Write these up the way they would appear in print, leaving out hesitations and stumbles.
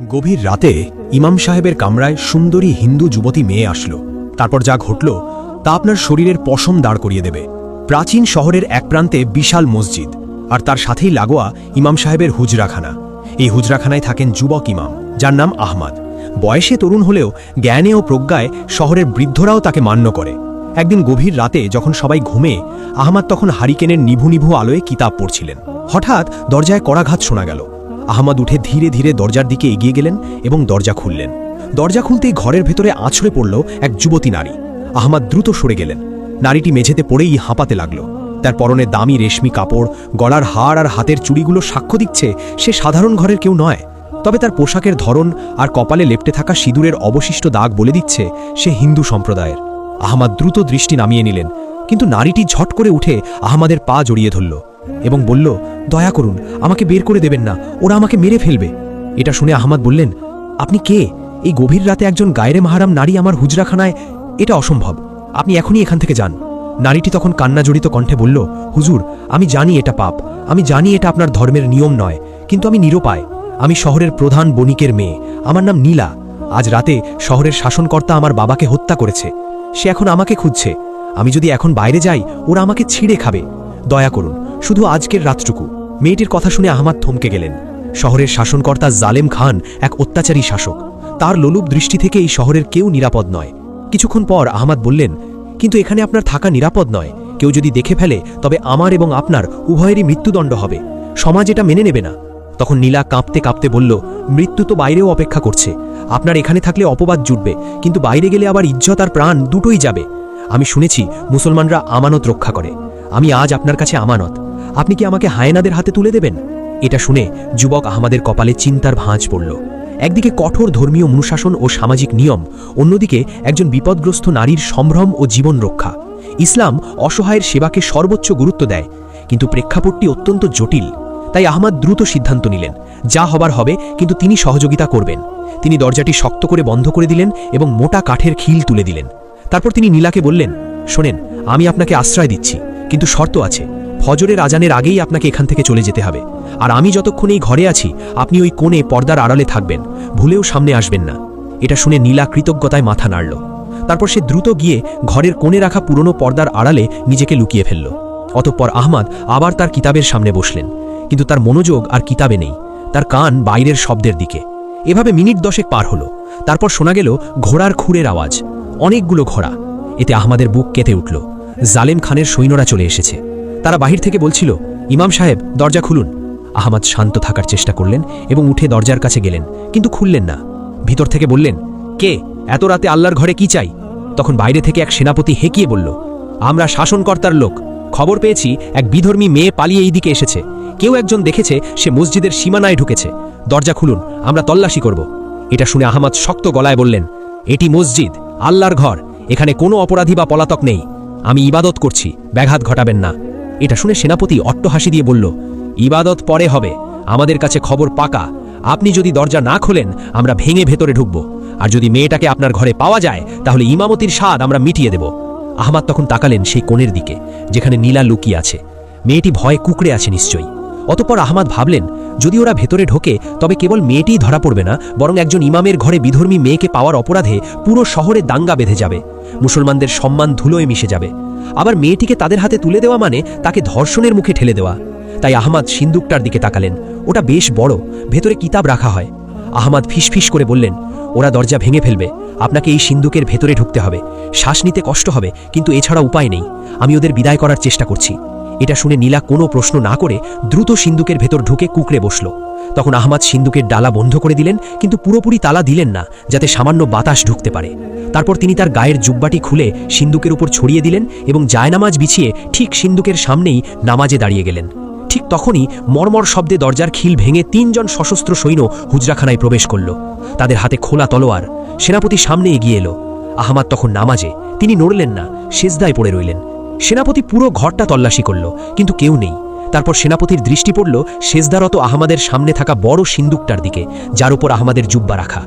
গভীর রাতে ইমাম সাহেবের কামরায় সুন্দরী হিন্দু যুবতী মেয়ে আসলো। তারপর যা ঘটল তা আপনার শরীরের পশম দাঁড় করিয়ে দেবে। প্রাচীন শহরের এক প্রান্তে বিশাল মসজিদ, আর তার সাথেই লাগোয়া ইমাম সাহেবের হুজরাখানা। এই হুজরাখানায় থাকেন যুবক ইমাম, যার নাম আহমাদ। বয়সে তরুণ হলেও জ্ঞানে ও প্রজ্ঞায় শহরের বৃদ্ধরাও তাকে মান্য করে। একদিন গভীর রাতে যখন সবাই ঘুমে, আহমাদ তখন হারিকেনের নিভু নিভু আলোয় কিতাব পড়ছিলেন। হঠাৎ দরজায় কড়াঘাত শোনা গেল। আহমাদ উঠে ধীরে ধীরে দরজার দিকে এগিয়ে গেলেন এবং দরজা খুললেন। দরজা খুলতেই ঘরের ভেতরে আছড়ে পড়ল এক যুবতী নারী। আহমাদ দ্রুত সরে গেলেন। নারীটি মেঝেতে পড়েই হাঁপাতে লাগল। তার পরনে দামি রেশমি কাপড়, গলার হার আর হাতের চুড়িগুলো সাক্ষ্য দিচ্ছে সে সাধারণ ঘরের কেউ নয়। তবে তার পোশাকের ধরন আর কপালে লেপ্টে থাকা সিঁদুরের অবশিষ্ট দাগ বলে দিচ্ছে সে হিন্দু সম্প্রদায়ের। আহমাদ দ্রুত দৃষ্টি নামিয়ে নিলেন, কিন্তু নারীটি ঝট করে উঠে আহমাদের পা জড়িয়ে ধরল এবং বলল, দয়া করুন, আমাকে বের করে দেবেন না, ওরা আমাকে মেরে ফেলবে। এটা শুনে আহমাদ বললেন, আপনি কে? এই গভীর রাতে একজন গায়রে মাহারাম নারী আমার হুজরাখানায়? এটা অসম্ভব, আপনি এখনই এখান থেকে যান। নারীটি তখন কান্নাজড়িত কণ্ঠে বলল, হুজুর, আমি জানি এটা পাপ, আমি জানি এটা আপনার ধর্মের নিয়ম নয়, কিন্তু আমি নিরুপায়। আমি শহরের প্রধান বণিকের মেয়ে, আমার নাম নীলা। আজ রাতে শহরের শাসনকর্তা আমার বাবাকে হত্যা করেছে। সে এখন আমাকে খুঁজছে। আমি যদি এখন বাইরে যাই, ওরা আমাকে ছিঁড়ে খাবে। দয়া করুন, শুধু আজকের রাতটুকু। মেয়েটির কথা শুনে আহমাদ থমকে গেলেন। শহরের শাসনকর্তা জালেম খান এক অত্যাচারী শাসক। তার লোলুপ দৃষ্টি থেকে এই শহরের কেউ নিরাপদ নয়। কিছুক্ষণ পর আহমাদ বললেন, কিন্তু এখানে আপনার থাকা নিরাপদ নয়। কেউ যদি দেখে ফেলে তবে আমার এবং আপনার উভয়েরই মৃত্যুদণ্ড হবে। সমাজ এটা মেনে নেবে না। তখন নীলা কাঁপতে কাঁপতে বলল, মৃত্যু তো বাইরেও অপেক্ষা করছে। আপনার এখানে থাকলে অপবাদ জুটবে, কিন্তু বাইরে গেলে আবার ইজ্জত আর প্রাণ দুটোই যাবে। আমি শুনেছি মুসলমানরা আমানত রক্ষা করে। আমি আজ আপনার কাছে আমানত। আপনি কি আমাকে হায়েনাদের হাতে তুলে দেবেন? এটা শুনে যুবক আহমাদের কপালে চিন্তার ভাঁজ পড়ল। একদিকে কঠোর ধর্মীয় অনুশাসন ও সামাজিক নিয়ম, অন্যদিকে একজন বিপদগ্রস্ত নারীর সম্ভ্রম ও জীবন রক্ষা। ইসলাম অসহায়ের সেবাকে সর্বোচ্চ গুরুত্ব দেয়, কিন্তু প্রেক্ষাপটটি অত্যন্ত জটিল। তাই আহমাদ দ্রুত সিদ্ধান্ত নিলেন, যা হবার হবে, কিন্তু তিনি সহযোগিতা করবেন। তিনি দরজাটি শক্ত করে বন্ধ করে দিলেন এবং মোটা কাঠের খিল তুলে দিলেন। তারপর তিনি নীলাকে বললেন, শোনেন, আমি আপনাকে আশ্রয় দিচ্ছি, কিন্তু শর্ত আছে। ফজরের আজানের আগেই আপনাকে এখান থেকে চলে যেতে হবে। আর আমি যতক্ষণ এই ঘরে আছি, আপনি ওই কোণে পর্দার আড়ালে থাকবেন, ভুলেও সামনে আসবেন না। এটা শুনে নীলা কৃতজ্ঞতায় মাথা নাড়ল। তারপর সে দ্রুত গিয়ে ঘরের কোণে রাখা পুরনো পর্দার আড়ালে নিজেকে লুকিয়ে ফেলল। অতঃপর আহমাদ আবার তার কিতাবের সামনে বসলেন, কিন্তু তার মনোযোগ আর কিতাবে নেই, তার কান বাইরের শব্দের দিকে। এভাবে মিনিট 10 পার হলো। তারপর শোনা গেল ঘোড়ার খুরের আওয়াজ, অনেকগুলো ঘোড়া। এতে আহমাদের বুক কেঁপে উঠল। জালেম খানের সৈন্যরা চলে এসেছে। তারা বাহির থেকে বলছিল, ইমাম সাহেব, দরজা খুলুন। আহমাদ শান্ত থাকার চেষ্টা করলেন এবং উঠে দরজার কাছে গেলেন, কিন্তু খুললেন না। ভিতর থেকে বললেন, কে? এত রাতে আল্লাহর ঘরে কি চাই? তখন বাইরে থেকে এক সেনাপতি হেঁকিয়ে বলল, আমরা শাসনকর্তার লোক। খবর পেয়েছি এক বিধর্মী মেয়ে পালিয়ে এই দিকে এসেছে। কেউ একজন দেখেছে সে মসজিদের সীমানায় ঢুকেছে। দরজা খুলুন, আমরা তল্লাশি করব। এটা শুনে আহমাদ শক্ত গলায় বললেন, এটি মসজিদ, আল্লাহর ঘর। এখানে কোনো অপরাধী বা পলাতক নেই। আমি ইবাদত করছি, ব্যাঘাত ঘটাবেন না। এটা শুনে সেনাপতি অট্টহাসি দিয়ে বলল, ইবাদত পরে হবে, আমাদের কাছে খবর পাকা। আপনি যদি দরজা না খোলেন, আমরা ভেঙে ভেতরে ঢুকব। আর যদি মেয়েটাকে আপনার ঘরে পাওয়া যায়, তাহলে ইমামতির স্বাদ আমরা মিটিয়ে দেব। আহমাদ তখন তাকালেন সেই কোণের দিকে, যেখানে নীলা লুকিয়ে আছে। মেয়েটি ভয়ে কুঁকড়ে আছে নিশ্চয়ই। অতঃপর আহমাদ ভাবলেন, যদি ওরা ভেতরে ঢোকে, তবে কেবল মেয়েটিই ধরা পড়বে না, বরং একজন ইমামের ঘরে বিধর্মী মেয়েকে পাওয়ার অপরাধে পুরো শহরে দাঙ্গা বেঁধে যাবে। মুসলমানদের সম্মান ধুলোয় মিশে যাবে। আবার মেয়েটিকে তাদের হাতে তুলে দেওয়া মানে তাকে ধর্ষণের মুখে ঠেলে দেওয়া। তাই আহমাদ সিন্দুকটার দিকে তাকালেন। ওটা বেশ বড়, ভেতরে কিতাব রাখা হয়। আহমাদ ফিসফিস করে বললেন, ওরা দরজা ভেঙে ফেলবে, আপনাকে এই সিন্দুকের ভেতরে ঢুকতে হবে। শ্বাস নিতে কষ্ট হবে, কিন্তু এছাড়া উপায় নেই। আমি ওদের বিদায় করার চেষ্টা করছি। এটা শুনে নীলা কোনো প্রশ্ন না করে দ্রুত সিন্দুকের ভেতর ঢুকে কুঁকড়ে বসল। তখন আহমাদ সিন্দুকের ডালা বন্ধ করে দিলেন, কিন্তু পুরোপুরি তালা দিলেন না, যাতে সামান্য বাতাস ঢুকতে পারে। তারপর তিনি তার গায়ের জুব্বাটি খুলে সিন্দুকের উপর ছড়িয়ে দিলেন এবং জায়নামাজ বিছিয়ে ঠিক সিন্দুকের সামনেই নামাজে দাঁড়িয়ে গেলেন। ঠিক তখনই মর্মর শব্দে দরজার খিল ভেঙে 3 জন সশস্ত্র সৈন্য হুজরাখানায় প্রবেশ করল। তাদের হাতে খোলা তলোয়ার। সেনাপতি সামনে এগিয়ে এলো। আহমাদ তখন নামাজে, তিনি নড়লেন না, সেজদায় পড়ে রইলেন। সেনাপতি পুরো ঘরটা তল্লাশি করল, কিন্তু কেউ নেই। তারপর সেনাপতির দৃষ্টি পড়ল সেজদারত আহমাদের সামনে থাকা বড় সিন্দুকটার দিকে, যার উপর আহমাদের জুব্বা রাখা।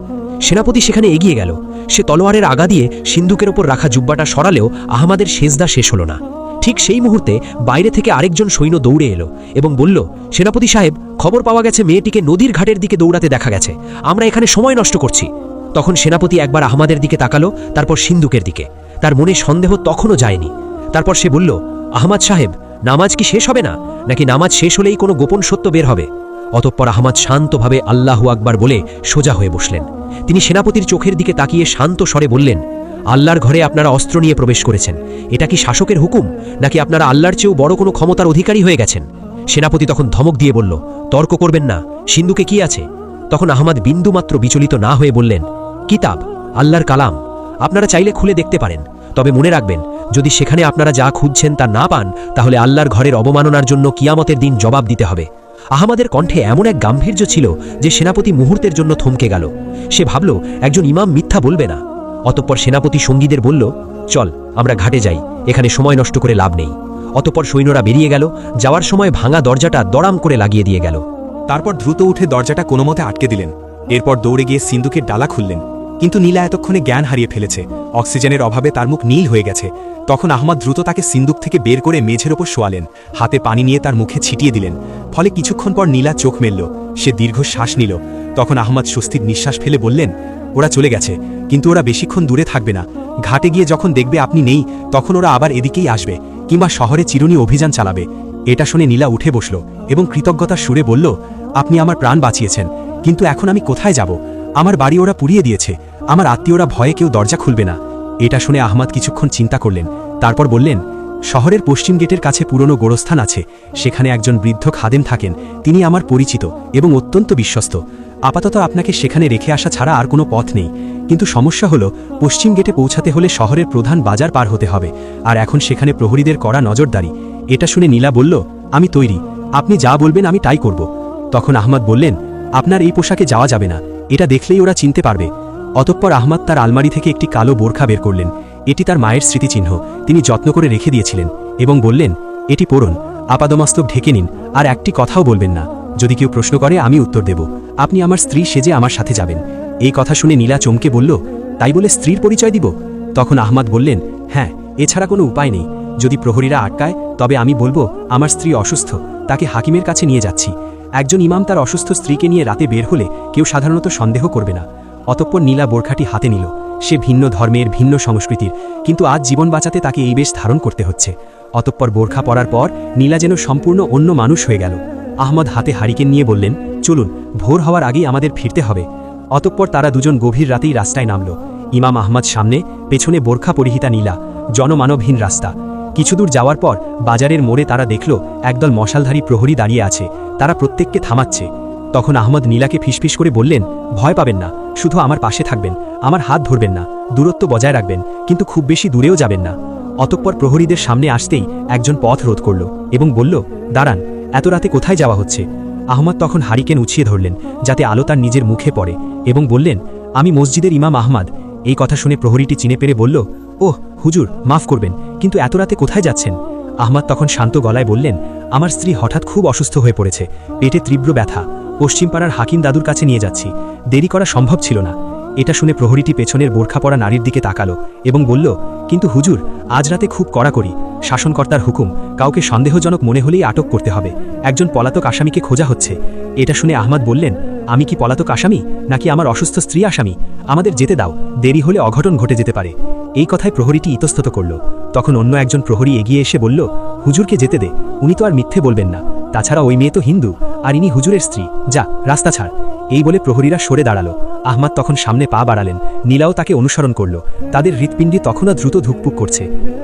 সেনাপতি সেখানে এগিয়ে গেল। সে তলোয়ারের আগা দিয়ে সিন্দুকের ওপর রাখা জুব্বাটা সরালেও আহমাদের সেজদা শেষ হল না। ঠিক সেই মুহূর্তে বাইরে থেকে আরেকজন সৈন্য দৌড়ে এলো এবং বলল, সেনাপতি সাহেব, খবর পাওয়া গেছে মেয়েটিকে নদীর ঘাটের দিকে দৌড়াতে দেখা গেছে, আমরা এখানে সময় নষ্ট করছি। তখন সেনাপতি একবার আহমাদের দিকে তাকালো, তারপর সিন্দুকের দিকে। তার মনে সন্দেহ তখনও যায়নি। তারপর সে বলল, আহমাদ সাহেব, নামাজ কি শেষ হবে না, নাকি নামাজ শেষ হলেই কোনো গোপন সত্য বের হবে? অতঃপর আহমাদ শান্তভাবে আল্লাহু আকবার বলে সোজা হয়ে বসলেন। তিনি সেনাপতির চোখের দিকে তাকিয়ে শান্ত স্বরে বললেন, আল্লাহর ঘরে আপনারা অস্ত্র নিয়ে প্রবেশ করেছেন, এটা কি শাসকের হুকুম, নাকি আপনারা আল্লাহর চেয়েও বড় কোনো ক্ষমতার অধিকারী হয়ে গেছেন? সেনাপতি তখন ধমক দিয়ে বলল, তর্ক করবেন না, সিন্ধুকে কি আছে? তখন আহমাদ বিন্দুমাত্র বিচলিত না হয়ে বললেন, কিতাব, আল্লাহর কালাম, আপনারা চাইলে খুলে দেখতে পারেন। তবে মনে রাখবেন, যদি সেখানে আপনারা যা খুঁজছেন তা না পান, তাহলে আল্লাহর ঘরের অবমাননার জন্য কিয়ামতের দিন জবাব দিতে হবে। আহমাদের কণ্ঠে এমন এক গাম্ভীর্য ছিল যে সেনাপতি মুহূর্তের জন্য থমকে গেল। সে ভাবল, একজন ইমাম মিথ্যা বলবে না। অতঃপর সেনাপতি সঙ্গীদের বলল, চল আমরা ঘাটে যাই, এখানে সময় নষ্ট করে লাভ নেই। অতঃপর সৈন্যরা বেরিয়ে গেল। যাওয়ার সময় ভাঙা দরজাটা দড়াম করে লাগিয়ে দিয়ে গেল। তারপর দ্রুত উঠে দরজাটা কোনোমতে আটকে দিলেন। এরপর দৌড়ে গিয়ে সিন্দুকের ডালা খুললেন। কিন্তু নীলা এতক্ষণে জ্ঞান হারিয়ে ফেলেছে, অক্সিজেনের অভাবে তার মুখ নীল হয়ে গেছে। তখন আহমাদ দ্রুত তাকে সিন্দুক থেকে বের করে মেঝের ওপর শোয়ালেন, হাতে পানি নিয়ে তার মুখে ছিটিয়ে দিলেন। ফলে কিছুক্ষণ পর নীলা চোখ মেলল, সে দীর্ঘ শ্বাস নিল। তখন আহমাদ স্বস্তির নিঃশ্বাস ফেলে বললেন, ওরা চলে গেছে, কিন্তু ওরা বেশিক্ষণ দূরে থাকবে না। ঘাটে গিয়ে যখন দেখবে আপনি নেই, তখন ওরা আবার এদিকেই আসবে, কিংবা শহরে চিরুনি অভিযান চালাবে। এটা শুনে নীলা উঠে বসল এবং কৃতজ্ঞতার সুরে বলল, আপনি আমার প্রাণ বাঁচিয়েছেন, কিন্তু এখন আমি কোথায় যাব? আমার বাড়ি ওরা পুড়িয়ে দিয়েছে, আমার আত্মীয়রা ভয়ে কেউ দরজা খুলবে না। এটা শুনে আহমাদ কিছুক্ষণ চিন্তা করলেন, তারপর বললেন, শহরের পশ্চিম গেটের কাছে পুরনো গোরস্থান আছে, সেখানে একজন বৃদ্ধ খাদেম থাকেন, তিনি আমার পরিচিত এবং অত্যন্ত বিশ্বস্ত। আপাতত আপনাকে সেখানে রেখে আসা ছাড়া আর কোনো পথ নেই। কিন্তু সমস্যা হলো, পশ্চিম গেটে পৌঁছাতে হলে শহরের প্রধান বাজার পার হতে হবে, আর এখন সেখানে প্রহরীদের কড়া নজরদারি। এটা শুনে নীলা বলল, আমি তৈরি, আপনি যা বলবেন আমি তাই করব। তখন আহমাদ বললেন, আপনার এই পোশাকে যাওয়া যাবে না, এটা দেখলেই ওরা চিনতে পারবে। অতঃপর আহমাদ তার আলমারি থেকে একটি কালো বোরখা বের করলেন। এটি তার মায়ের স্মৃতিচিহ্ন, তিনি যত্ন করে রেখে দিয়েছিলেন, এবং বললেন, এটি পরুন, আপাদমস্তক ঢেকে নিন, আর একটি কথাও বলবেন না। যদি কেউ প্রশ্ন করে আমি উত্তর দেব। আপনি আমার স্ত্রী সেজে আমার সাথে যাবেন। এই কথা শুনে নীলা চমকে বলল, তাই বলে স্ত্রীর পরিচয় দিব? তখন আহমাদ বললেন, হ্যাঁ, এছাড়া কোনো উপায় নেই। যদি প্রহরীরা আটকায়, তবে আমি বলবো আমার স্ত্রী অসুস্থ, তাকে হাকিমের কাছে নিয়ে যাচ্ছি। একজন ইমাম তার অসুস্থ স্ত্রীকে নিয়ে রাতে বের হলে কেউ সাধারণত সন্দেহ করবে না। অতঃপর নীলা বোরখাটি হাতে নিল। সে ভিন্ন ধর্মের, ভিন্ন সংস্কৃতির, কিন্তু আজ জীবন বাঁচাতে তাকে এই বেশ ধারণ করতে হচ্ছে। অতঃপর বোরখা পরার পর নীলা যেন সম্পূর্ণ অন্য মানুষ হয়ে গেল। আহমদ হাতে হারিকেন নিয়ে বললেন, চলুন, ভোর হওয়ার আগেই আমাদের ফিরতে হবে। অতঃপর তারা দুজন গভীর রাতেই রাস্তায় নামল। ইমাম আহমদ সামনে, পেছনে বোরখা পরিহিতা নীলা, জনমানবহীন রাস্তা। কিছুদূর যাওয়ার পর বাজারের মোড়ে তারা দেখল একদল মশালধারী প্রহরী দাঁড়িয়ে আছে, তারা প্রত্যেককে থামাচ্ছে। তখন আহমদ নীলাকে ফিসফিস করে বললেন, ভয় পাবেন না, শুধু আমার পাশে থাকবেন, আমার হাত ধরবেন না, দূরত্ব বজায় রাখবেন, কিন্তু খুব বেশি দূরেও যাবেন না। অতঃপর প্রহরীদের সামনে আসতেই একজন পথ রোধ করল এবং বলল, দাঁড়ান, এত রাতে কোথায় যাওয়া হচ্ছে? আহমদ তখন হারিকেন উছিয়ে ধরলেন, যাতে আলো তার নিজের মুখে পড়ে, এবং বললেন, আমি মসজিদের ইমাম আহমদ। এই কথা শুনে প্রহরীটি চিনে পেরে বলল, ওহ হুজুর, মাফ করবেন, কিন্তু এত রাতে কোথায় যাচ্ছেন? আহমদ তখন শান্ত গলায় বললেন, আমার স্ত্রী হঠাৎ খুব অসুস্থ হয়ে পড়েছে, পেটে তীব্র ব্যথা, পশ্চিমপাড়ার হাকিম দাদুর কাছে নিয়ে যাচ্ছি, দেরি করা সম্ভব ছিল না। এটা শুনে প্রহরীটি পেছনের বোরখা পরা নারীর দিকে তাকালো এবং বলল, কিন্তু হুজুর, আজ রাতে খুব কড়াকড়ি, শাসনকর্তার হুকুম, কাউকে সন্দেহজনক মনে হলেই আটক করতে হবে, একজন পলাতক আসামিকে খোঁজা হচ্ছে। এটা শুনে আহমদ বললেন, আমি কি পলাতক আসামি, নাকি আমার অসুস্থ স্ত্রী আসামি? আমাদের যেতে দাও, দেরি হলে অঘটন ঘটে যেতে পারে। এই কথায় প্রহরীটি ইতস্তত করল। তখন অন্য একজন প্রহরী এগিয়ে এসে বলল, হুজুরকে যেতে দে, উনি তো আর মিথ্যে বলবেন না, তাছাড়া ওই মেয়ে তো হিন্দু, আর ইনি হুজুরের স্ত্রী, যা রাস্তা ছাড়। এই বলে প্রহরীরা সরে দাঁড়ালো। আহমদ তখন সামনে পা বাড়ালেন, নীলাও তাকে অনুসরণ করল। তাদের হৃৎপিণ্ডি তখনও দ্রুত ধুকপুক করছে।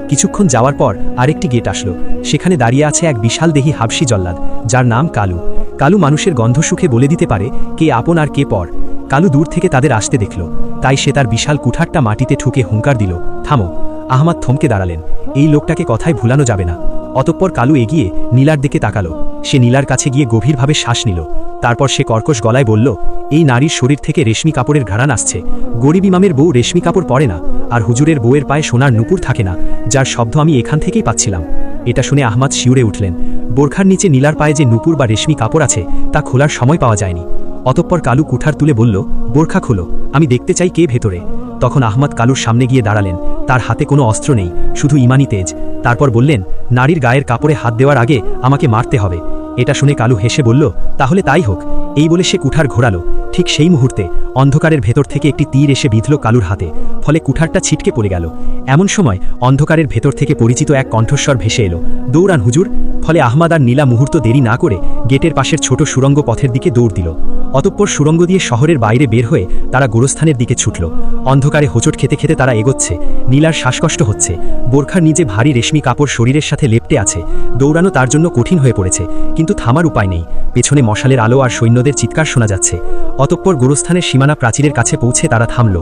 কিছুক্ষণ যাওয়ার পর আরেকটি গেট আসলো। সেখানে দাঁড়িয়ে আছে এক বিশাল দেহী হাবশি জল্লাদ, যার নাম কালু। কালু মানুষের গন্ধ সুখে বলে দিতে পারে কে আপন আর কে পর। কালু দূর থেকে তাদের আসতে দেখল, তাই সে তার বিশাল কুঠারটা মাটিতে ঠুকে হুঙ্কার দিল, থামো। আহমদ থমকে দাঁড়ালেন, এই লোকটাকে কথায় ভুলানো যাবে না। অতঃপর কালু এগিয়ে নীলার দিকে তাকালো। সে নীলার কাছে গিয়ে গভীরভাবে শ্বাস নিল। তারপর সে কর্কশ গলায় বলল, এই নারীর শরীর থেকে রেশমি কাপড়ের ঘ্রাণ আসছে। গরিব ইমামের বউ রেশমি কাপড় পরে না, আর হুজুরের বউয়ের পায়ে সোনার নুপুর থাকে না, যার শব্দ আমি এখান থেকেই পাচ্ছিলাম। এটা শুনে আহমদ শিউরে উঠলেন। বোরখার নিচে নীলার পায়ে যে নুপুর বা রেশমি কাপড় আছে, তা খোলার সময় পাওয়া যায়নি। অতঃপর কালু কুঠার তুলে বলল, বোরখা খোলো, আমি দেখতে চাই কে ভেতরে। তখন আহমদ কালুর সামনে গিয়ে দাঁড়ালেন। তার হাতে কোনো অস্ত্র নেই, শুধু ইমানি তেজ। তারপর বললেন, নারীর গায়ের কাপড়ে হাত দেওয়ার আগে আমাকে মারতে হবে। এটা শুনে কালু হেসে বলল, তাহলে তাই হোক। এই বলে সে কুঠার ঘোরালো। ঠিক সেই মুহূর্তে অন্ধকারের ভেতর থেকে একটি তীর এসে বিঁধল কালুর হাতে, ফলে কুঠারটা ছিটকে পড়ে গেল। এমন সময় অন্ধকারের ভেতর থেকে পরিচিত এক কণ্ঠস্বর ভেসে এলো, দৌড়ান হুজুর। ফলে আহমাদ আর নীলা মুহূর্ত দেরি না করে গেটের পাশের ছোট সুড়ঙ্গ পথের দিকে দৌড় দিল। অতঃপর সুড়ঙ্গ দিয়ে শহরের বাইরে বের হয়ে তারা গোরস্থানের দিকে ছুটল। অন্ধকারে হোঁচট খেতে খেতে তারা এগোচ্ছে। নীলার শ্বাসকষ্ট হচ্ছে, বোরখার নিচে ভারী রেশমি কাপড় শরীরের সাথে লেপ্টে আছে। দৌড়ানো তার জন্য কঠিন হয়ে পড়েছে, কিন্তু থামার উপায় নেই। পেছনে মশালের আলো আর সৈন্যদের চিৎকার শোনা যাচ্ছে। অতঃপর গোরস্থানের সীমানা প্রাচীরের কাছে পৌঁছে তারা থামল।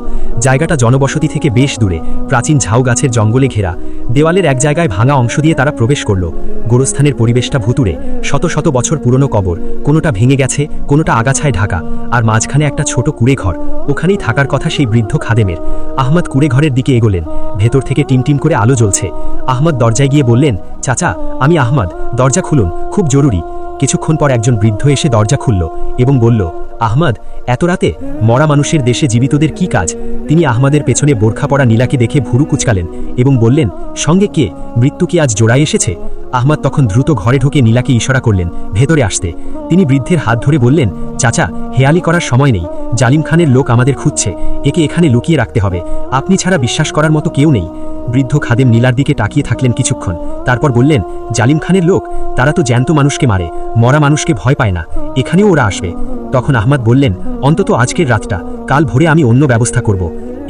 জায়গাটা জনবসতি থেকে বেশ দূরে, প্রাচীন ঝাউ গাছের জঙ্গলে ঘেরা। দেওয়ালের এক জায়গায় ভাঙা অংশ দিয়ে তারা প্রবেশ করল। গোরস্থানের পরিবেশটা ভুতুড়ে, শত শত বছর পুরনো কবর, কোনোটা ভেঙে গেছে, কোনোটা আগাছায় ঢাকা, আর মাঝখানে একটা ছোট কুড়ে ঘর। ওখানেই থাকার কথা সেই বৃদ্ধ খাদেমের। আহমদ কুড়ে ঘরের দিকে এগোলেন। ভেতর থেকে টিমটিম করে আলো জ্বলছে। আহমদ দরজায় গিয়ে বললেন, চাচা, আমি আহমদ, দরজা খুলুন, খুব জরুরি। কিছুক্ষণ পর একজন বৃদ্ধ এসে দরজা খুলল এবং বলল, আহমদ, এত রাতে মরা মানুষের দেশে জীবিতদের কি কাজ? তিনি আহমদের পেছনে বোরখা পরা নীলাকে দেখে ভুরু কুচকালেন এবং বললেন, সঙ্গে কে? মৃত্যু কি আজ জোড়ায় এসেছে? আহমদ তখন দ্রুত ঘরে ঢুকে নীলাকে ইশারা করলেন ভেতরে আসতে। তিনি বৃদ্ধের হাত ধরে বললেন, চাচা, হেয়ালি করার সময় নেই। জালিম খানের লোক আমাদের খুঁজছে, একে এখানে লুকিয়ে রাখতে হবে। আপনি ছাড়া বিশ্বাস করার মতো কেউ নেই। বৃদ্ধ খাদেম নীলার দিকে তাকিয়ে থাকলেন কিছুক্ষণ, তারপর বললেন, জালিম খানের লোক? তারা তো জ্যান্ত মানুষকে মারে, মরা মানুষকে ভয় পায় না। এখানেও ওরা আসবে। তখন আহমদ বললেন, অন্তত আজকের রাতটা, কাল ভোরে আমি অন্য ব্যবস্থা করব।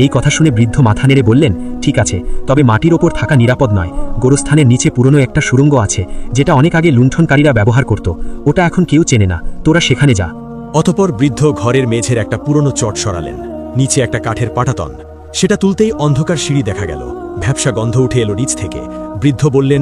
এই কথা শুনে বৃদ্ধ মাথা নেড়ে বললেন, ঠিক আছে, তবে মাটির ওপর থাকা নিরাপদ নয়। গোরস্থানের নিচে পুরনো একটা সুড়ঙ্গ আছে, যেটা অনেক আগে লুণ্ঠনকারীরা ব্যবহার করত। ওটা এখন কেউ চেনে না, তোরা সেখানে যা। অতপর বৃদ্ধ ঘরের মেঝের একটা পুরনো চট সরালেন। নিচে একটা কাঠের পাটাতন। সেটা তুলতেই অন্ধকার সিঁড়ি দেখা গেল। ভ্যাপসা গন্ধ উঠে এলো নিচ থেকে। বৃদ্ধ বললেন,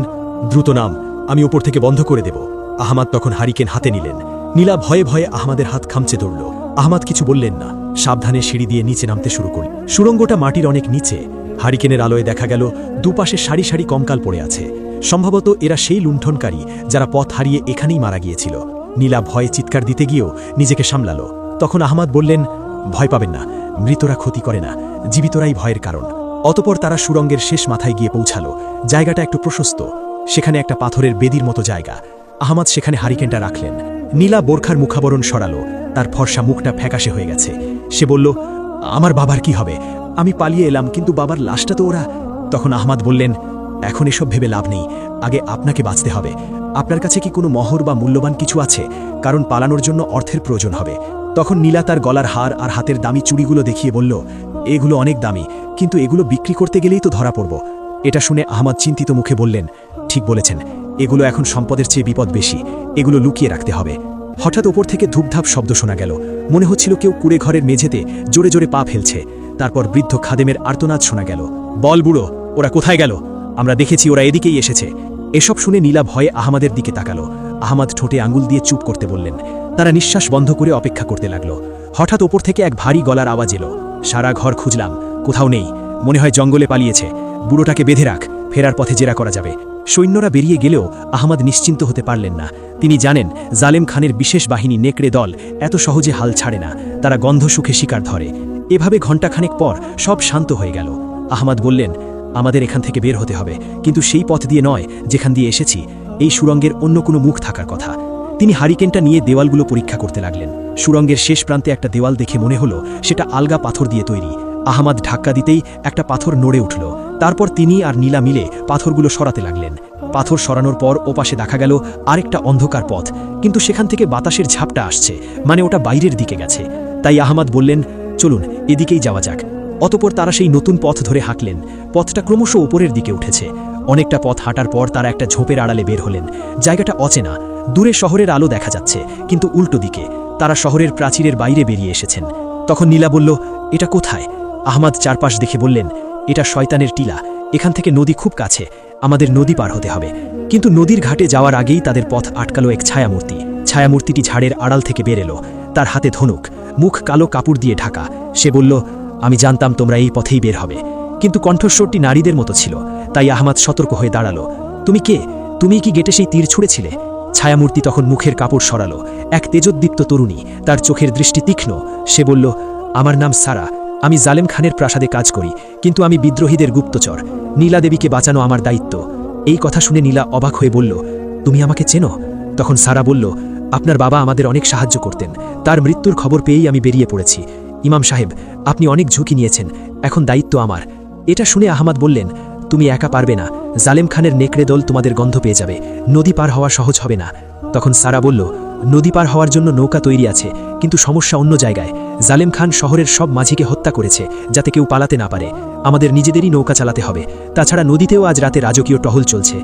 দ্রুত নাম, আমি উপর থেকে বন্ধ করে দেব। আহমদ তখন হারিকেন হাতে নিলেন। নীলা ভয়ে ভয়ে আহমদের হাত খামচে ধরল। আহমদ কিছু বললেন না, সাবধানে সিঁড়ি দিয়ে নিচে নামতে শুরু করল। সুড়ঙ্গটা মাটির অনেক নিচে। হারিকেনের আলোয় দেখা গেল দুপাশে সারি সারি কঙ্কাল পড়ে আছে। সম্ভবত এরা সেই লুণ্ঠনকারী যারা পথ হারিয়ে এখানেই মারা গিয়েছিল। নীলা ভয়ে চিৎকার দিতে গিয়েও নিজেকে সামলালো। তখন আহমদ বললেন, ভয় পাবেন না, মৃতরা ক্ষতি করে না, জীবিতরাই ভয়ের কারণ। অতপর তারা সুড়ঙ্গের শেষ মাথায় গিয়ে পৌঁছালো। জায়গাটা একটু প্রশস্ত, সেখানে একটা পাথরের বেদির মতো জায়গা। আহমদ সেখানে হারিকেনটা রাখলেন। নীলা বোরখার মুখাবরণ সরালো। তার ফর্সা মুখটা ফ্যাকাশে হয়ে গেছে। সে বলল, আমার বাবার কি হবে? আমি পালিয়ে এলাম, কিন্তু বাবার লাশটা তো ওরা। তখন আহমদ বললেন, এখন এসব ভেবে লাভ নেই, আগে আপনাকে বাঁচতে হবে। আপনার কাছে কি কোনো মহর বা মূল্যবান কিছু আছে? কারণ পালানোর জন্য অর্থের প্রয়োজন হবে। তখন নীলা তার গলার হার আর হাতের দামি চুড়িগুলো দেখিয়ে বলল, এগুলো অনেক দামি, কিন্তু এগুলো বিক্রি করতে গেলেই তো ধরা পড়ব। এটা শুনে আহমদ চিন্তিত মুখে বললেন, ঠিক বলেছেন, এগুলো এখন সম্পদের চেয়ে বিপদ বেশি, এগুলো লুকিয়ে রাখতে হবে। হঠাৎ ওপর থেকে ধূপধাপ শব্দ শোনা গেল। মনে হচ্ছিল কেউ কুড়ে ঘরের মেঝেতে জোরে জোরে পা ফেলছে। তারপর বৃদ্ধ খাদেমের আর্তনাদ শোনা গেল, বল বুড়ো, ওরা কোথায় গেল? আমরা দেখেছি ওরা এদিকেই এসেছে। এসব শুনে নীলা ভয়ে আহমদের দিকে তাকালো। আহমদ ঠোঁটে আঙুল দিয়ে চুপ করতে বললেন। তারা নিঃশ্বাস বন্ধ করে অপেক্ষা করতে লাগলো। হঠাৎ ওপর থেকে এক ভারী গলার আওয়াজ এলো, সারা ঘর খুঁজলাম, কোথাও নেই, মনে হয় জঙ্গলে পালিয়েছে। বুড়োটাকে বেঁধে রাখ, ফেরার পথে জেরা করা যাবে। সৈন্যরা বেরিয়ে গেলেও আহমদ নিশ্চিন্ত হতে পারলেন না। তিনি জানেন, জালেম খানের বিশেষ বাহিনী নেকড়ে দল এত সহজে হাল ছাড়ে না, তারা গন্ধ সুখে শিকার ধরে। এভাবে ঘণ্টাখানেক পর সব শান্ত হয়ে গেল। আহমদ বললেন, আমাদের এখান থেকে বের হতে হবে, কিন্তু সেই পথ দিয়ে নয় যেখান দিয়ে এসেছি। এই সুড়ঙ্গের অন্য কোনো মুখ থাকার কথা। তিনি হারিকেনটা নিয়ে দেওয়ালগুলো পরীক্ষা করতে লাগলেন। সুড়ঙ্গের শেষ প্রান্তে একটা দেওয়াল দেখে মনে হলো সেটা আলগা পাথর দিয়ে তৈরি। আহমদ ধাক্কা দিতেই একটা পাথর নড়ে উঠল। তারপর তিনি আর নীলা মিলে পাথরগুলো সরাতে লাগলেন। পাথর সরানোর পর ওপাশে দেখা গেল আরেকটা অন্ধকার পথ, কিন্তু সেখান থেকে বাতাসের ঝাপটা আসছে, মানে ওটা বাইরের দিকে গেছে। তাই আহমদ বললেন, চলুন এদিকেই যাওয়া যাক। অতপর তারা সেই নতুন পথ ধরে হাঁটলেন। পথটা ক্রমশ উপরের দিকে উঠেছে। অনেকটা পথ হাঁটার পর তারা একটা ঝোপের আড়ালে বের হলেন। জায়গাটা অচেনা, দূরে শহরের আলো দেখা যাচ্ছে, কিন্তু উল্টো দিকে। তারা শহরের প্রাচীরের বাইরে বেরিয়ে এসেছেন। তখন নীলা বলল, এটা কোথায়? আহমদ চারপাশ দেখে বললেন, এটা শয়তানের টিলা, এখান থেকে নদী খুব কাছে, আমাদের নদী পার হতে হবে। কিন্তু নদীর ঘাটে যাওয়ার আগেই তাদের পথ আটকালো এক ছায়ামূর্তি। ছায়ামূর্তিটি ঝাড়ের আড়াল থেকে বের এলো। তার হাতে ধনুক, মুখ কালো কাপড় দিয়ে ঢাকা। সে বলল, আমি জানতাম তোমরা এই পথেই বের হবে। কিন্তু কণ্ঠস্বরটি নারীদের মতো ছিল। তাই আহমদ সতর্ক হয়ে দাঁড়ালো। তুমি কে? তুমি কি গেটে সেই তীর ছুঁড়েছিলে? ছায়ামূর্তি তখন মুখের কাপড় সরালো। এক তেজোদ্দীপ্ত তরুণী, তার চোখের দৃষ্টি তীক্ষ্ণ। সে বলল, আমার নাম সারা, আমি জালেম খানের প্রাসাদে কাজ করি, কিন্তু আমি বিদ্রোহীদের গুপ্তচর। নীলা দেবীকে বাঁচানো আমার দায়িত্ব। এই কথা শুনে নীলা অবাক হয়ে বলল, তুমি আমাকে চেনো? তখন সারা বলল, আপনার বাবা আমাদের অনেক সাহায্য করতেন, তার মৃত্যুর খবর পেয়েই আমি বেরিয়ে পড়েছি। ইমাম সাহেব, আপনি অনেক ঝুঁকি নিয়েছেন, এখন দায়িত্ব আমার। এটা শুনে আহমাদ বললেন, তুমি একা পারবে না, জালেম খানের নেকড়ে দল তোমাদের গন্ধ পেয়ে যাবে, নদী পার হওয়া সহজ হবে না। তখন সারা বলল, নদী পার হওয়ার জন্য নৌকা তৈরি আছে, কিন্তু সমস্যা অন্য জায়গায়। জালেম খান শহরের সব মাঝিকে হত্যা করেছে, যাতে কেউ পালাতে না পারে। আমাদের নিজেদেরই নৌকা চালাতে হবে, তাছাড়া নদীতেও আজ রাতে রাজকীয় টহল চলছে।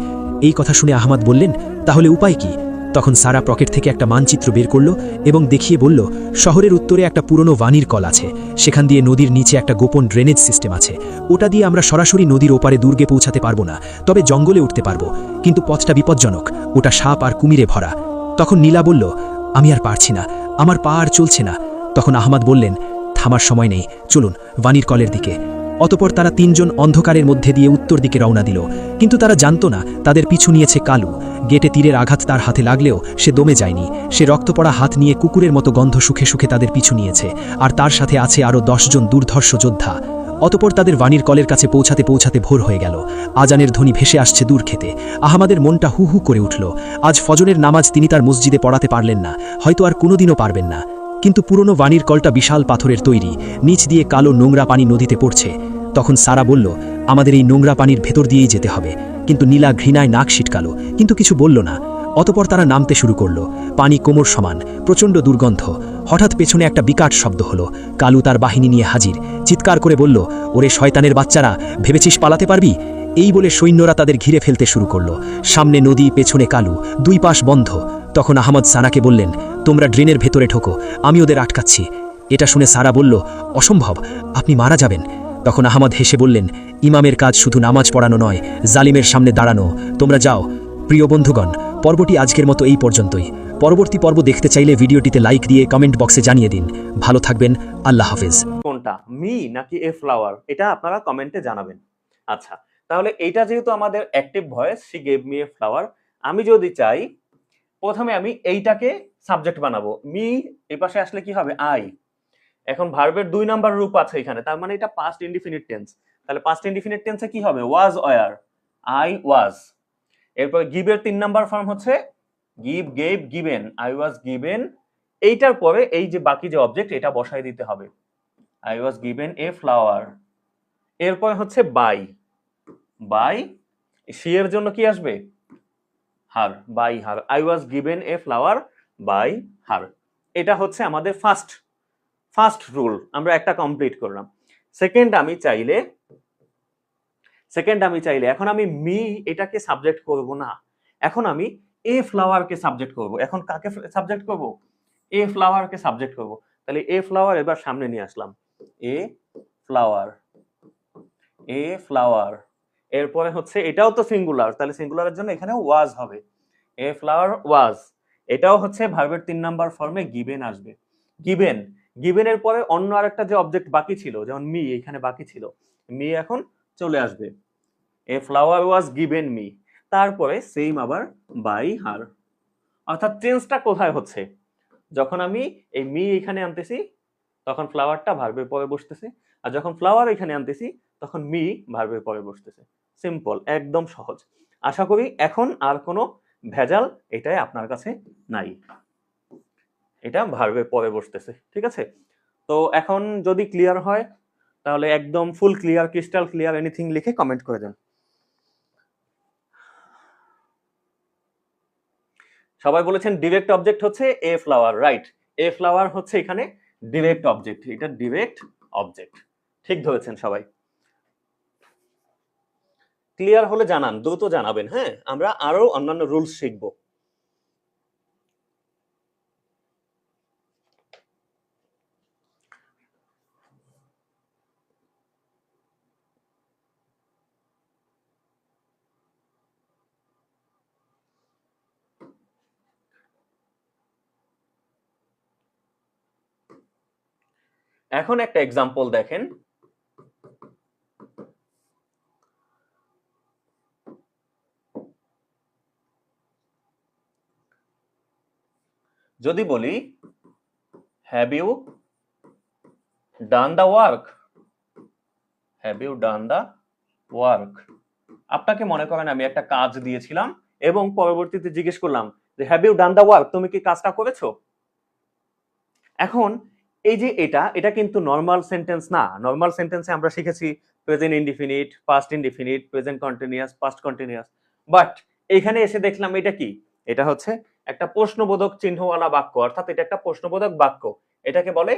এই কথা শুনে আহমাদ বললেন, তাহলে উপায় কি? তখন সারা পকেট থেকে একটা মানচিত্র বের করল এবং দেখিয়ে বলল, শহরের উত্তরে একটা পুরনো ওয়ানির কল আছে, সেখান দিয়ে নদীর নিচে একটা গোপন ড্রেনেজ সিস্টেম আছে। ওটা দিয়ে আমরা সরাসরি নদীর ওপারে দুর্গে পৌঁছাতে পারবো না, তবে জঙ্গলে উঠতে পারবো, কিন্তু পথটা বিপজ্জনক, ওটা সাপ আর কুমিরে ভরা। তখন নীলা বলল, আমি আর পারছি না, আমার পা আর চলছে না। তখন আহমাদ বললেন, থামার সময় নেই, চলুন ওয়ানির কলের দিকে। অতপর তারা তিনজন অন্ধকারের মধ্যে দিয়ে উত্তর দিকে রওনা দিল, কিন্তু তারা জানত না তাদের পিছু নিয়েছে কালু। গেটে তীরের আঘাত তার হাতে লাগলেও সে দমে যায়নি, সে রক্তপড়া হাত নিয়ে কুকুরের মতো গন্ধ শুকে শুকে তাদের পিছু নিয়েছে, আর তার সাথে আছে আরও 10 জন দুর্ধর্ষ যোদ্ধা। অতপর তাদের ওয়ানির কলের কাছে পৌঁছাতে পৌঁছাতে ভোর হয়ে গেল। আজানের ধ্বনি ভেসে আসছে দূর খেতে। আহমাদের মনটা হু হু করে উঠল। আজ ফজরের নামাজ তিনি তার মসজিদে পড়াতে পারলেন না, হয়তো আর কোনোদিনও পারবেন না। কিন্তু পুরনো ওয়ানির কলটা বিশাল পাথরের তৈরি, নিচ দিয়ে কালো নোংরা পানি নদীতে পড়ছে। তখন সারা বলল, আমাদের এই নোংরা পানির ভেতর দিয়েই যেতে হবে। কিন্তু নীলা ঘৃণায় নাক ছিটকালো, কিন্তু কিছু বলল না। অতপর তারা নামতে শুরু করলো। পানি কোমর সমান, প্রচণ্ড দুর্গন্ধ। হঠাৎ পেছনে একটা বিকট শব্দ হলো। কালু তার বাহিনী নিয়ে হাজির, চিৎকার করে বলল, ওরে শয়তানের বাচ্চারা, ভেবেছিস পালাতে পারবি? এই বলে সৈন্যরা তাদের ঘিরে ফেলতে শুরু করলো। সামনে নদী, পেছনে কালু, দুই পাশ বন্ধ। তখন আহমদ সানাকে বললেন, তোমরা ড্রেনের ভেতরে ঢোকো, আমি ওদের আটকাচ্ছি। এটা শুনে সারা বলল, অসম্ভব, আপনি মারা যাবেন। তখন আহমদ হেসে বললেন, ইমামের কাজ শুধু নামাজ পড়ানো নয়, জালিমের সামনে দাঁড়ানো। তোমরা যাও। প্রিয় বন্ধুগণ, পর্বটি আজকের মতো এই পর্যন্তই। পরবর্তী পর্ব দেখতে চাইলে ভিডিওটিতে লাইক দিয়ে কমেন্ট বক্সে জানিয়ে দিন। ভালো থাকবেন, আল্লাহ হাফেজ। কোনটা, মি নাকি এ ফ্লাওয়ার, এটা আপনারা কমেন্টে জানাবেন। আচ্ছা, তাহলে এইটা যেহেতু আমাদের active voice, she gave me a flower, আমি যদি চাই প্রথমে আমি এইটাকে সাবজেক্ট বানাবো। মি এই পাশে আসলে কি হবে? আই। এখন ভার্বের 2 নাম্বার রূপ আছে এখানে, তার মানে এটা পাস্ট ইনডিফিনিট টেন্স। তাহলে পাস্ট ইনডিফিনিট টেন্সে কি হবে? Was were, I was. এরপর গিভের 3 নাম্বার ফর্ম হচ্ছে give, gave, given, I was given. এইটার পরে এই যে বাকি যে অবজেক্ট, এটা বসায় দিতে হবে, I was given a flower. এরপর হচ্ছে বাই, বাই সি এর জন্য কি আসবে? Her, by her, I was given a flower by her. এটা হচ্ছে আমাদের ফার্স্ট রুল, আমরা একটা কমপ্লিট করলাম। সেকেন্ড আমি চাইলে এখন আমি মি এটাকে সাবজেক্ট করব না, এখন আমি এ ফ্লাওয়ারকে সাবজেক্ট করব। এখন কাকে সাবজেক্ট করব? এ ফ্লাওয়ারকে সাবজেক্ট করব। তাহলে এ ফ্লাওয়ার এবার সামনে নিয়ে আসলাম, এ ফ্লাওয়ার, এ ফ্লাওয়ার। এরপরে হচ্ছে এটাও তো সিঙ্গুলার, তাহলে সিঙ্গুলারের জন্য এখানে ওয়াজ হবে, এ ফ্লাওয়ার ওয়াজ। এটাও হচ্ছে ভার্বের 3 নাম্বার ফর্মে গিভেন আসবে। গিভেন, গিভেনের পরে অন্য আরেকটা যে অবজেক্ট বাকি ছিল, যেমন মি এখানে বাকি ছিল, মি এখন চলে আসবে, a flower was given me. তারপরে সেম আবার বাই হার। অর্থাৎ চেঞ্জটা কোথায় হচ্ছে? যখন আমি এই মি এখানে আনতেছি তখন ফ্লাওয়ারটা ভার্বের পরে বসতেছে, আর যখন ফ্লাওয়ার এখানে আনতেছি তখন মি ভার্বের পরে বসতেছে। সিম্পল, একদম সহজ। আশা করি এখন আর কোনো ভেজাল এটাই আপনার কাছে নাই। এটা ভার্বের পরে বসতেছে, ঠিক আছে? তো এখন যদি ক্লিয়ার হয় তাহলে একদম ফুল ক্লিয়ার, ক্রিস্টাল ক্লিয়ার এনিথিং লিখে কমেন্ট করে দেন। সবাই বলেছেন ডিরেক্ট অবজেক্ট হচ্ছে a flower, right. A flower হচ্ছে এখানে ডিরেক্ট অবজেক্ট, এটা ডিরেক্ট অবজেক্ট, ঠিক ধরেছেন সবাই। ক্লিয়ার হলে জানান, দ্রুত জানাবেন। হ্যাঁ, আমরা আরো অন্যান্য রুলস শিখবো। এখন একটা এক্সাম্পল দেখেন, যদি বলি have you done the work, have you done the work. আপনাকে মনে করেন আমি একটা কাজ দিয়েছিলাম এবং পরবর্তীতে জিজ্ঞেস করলাম যে have you done the work, তুমি কি কাজটা করেছো? এখন এই যে এটা কিন্তু নর্মাল সেন্টেন্স না। নর্মাল সেন্টেন্সে আমরা শিখেছি present indefinite, past indefinite, present continuous, past continuous. But এখানে এসে দেখলাম এটা কি, এটা হচ্ছে একটা প্রশ্নবোধক চিহ্নওয়ালা বাক্য, অর্থাৎ এটা একটা প্রশ্নবোধক বাক্য। এটাকে বলে